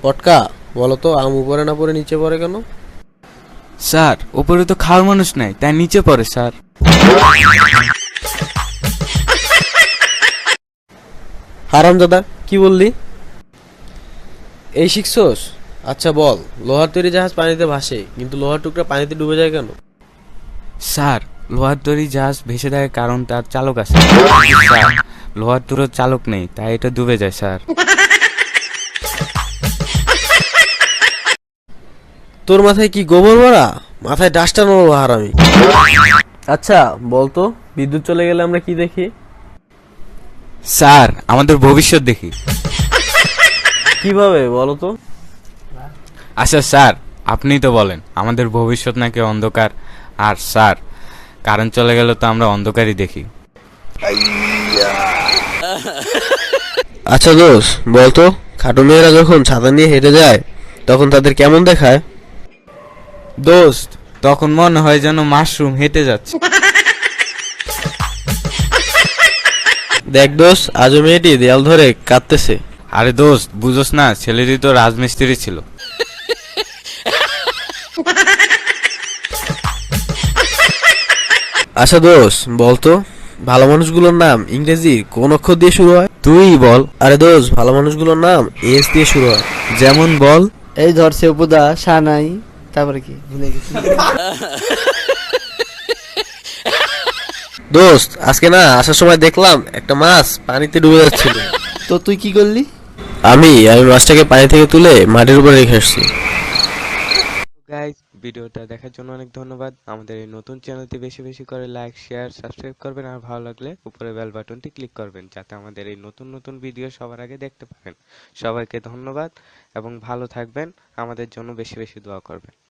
পটকা, বলো তো আম উপরে না পড়ে নিচে পড়ে কেন? স্যার, উপরে তো খাওয়ার মানুষ নাই, তাই নিচে পড়ে স্যার। হারামজাদা, কি বললি? এই শিখছস? আচ্ছা বল, লোহার তৈরি জাহাজ পানিতে ভাসে, কিন্তু লোহার টুকরা পানিতে ডুবে যায় কেন? স্যার, লোহার তৈরি জাহাজ ভেসে দেয় কারণ তার চালক আছে। স্যার, লোহার তৈরি চালক নেই, তাই এটা ডুবে যায় স্যার। তোর মাথায় কি গোবর ভরা? মাথায় ডাস্টার মারবো হারামি। আচ্ছা বলতো, বিদ্যুৎ চলে গেলে আমরা কি দেখি? স্যার, আমাদের ভবিষ্যৎ দেখি। কিভাবে বলো তো? আচ্ছা স্যার, আপনিই তো বলেন আমাদের ভবিষ্যৎ নাকি অন্ধকার, আর স্যার কারেন্ট চলে গেলে তো আমরা অন্ধকারই দেখি। আচ্ছা দোষ, বলতো খাটো মেয়েরা যখন ছাতা নিয়ে হেঁটে যায় তখন তাদের কেমন দেখায়? দোস্ত, তখন মনে হয় যেন মাশরুম হেঁটে যাচ্ছে। দেখ দোষ, আজও মেয়েটি দেয়াল ধরে কাঁদতেছে। আরে দোস্ত, বুঝোস না, ছেলেটি তো রাজমিস্ত্রি ছিল। আচ্ছা দোষ, বলতো ভালো মানুষগুলোর নাম ইংরেজি কোন অক্ষর দিয়ে শুরু হয়? তুই বল। আরে দোষ, ভালো মানুষগুলোর নাম এস দিয়ে শুরু হয়। যেমন বল। এই ধরছে উপদা সানাই, তারপরে কি ভুলে গেছি। দোস্ত, আজকে না আসার সময় দেখলাম একটা মাছ পানিতে ডুবে যাচ্ছিল। তো তুই কি করলি? আমি মাছটাকে পানি থেকে তুলে মাটির উপরে রেখে আসছি। গাইস, ভিডিওটা দেখার জন্য অনেক ধন্যবাদ। আমাদের এই নতুন চ্যানেলটি বেশি বেশি করে লাইক, শেয়ার, সাবস্ক্রাইব করবেন, আর ভালো লাগলে উপরে বেল বাটনটি ক্লিক করবেন, যাতে আমাদের এই নতুন নতুন ভিডিও সবার আগে দেখতে পারেন। সবাইকে ধন্যবাদ এবং ভালো থাকবেন, আমাদের জন্য বেশি বেশি দোয়া করবেন।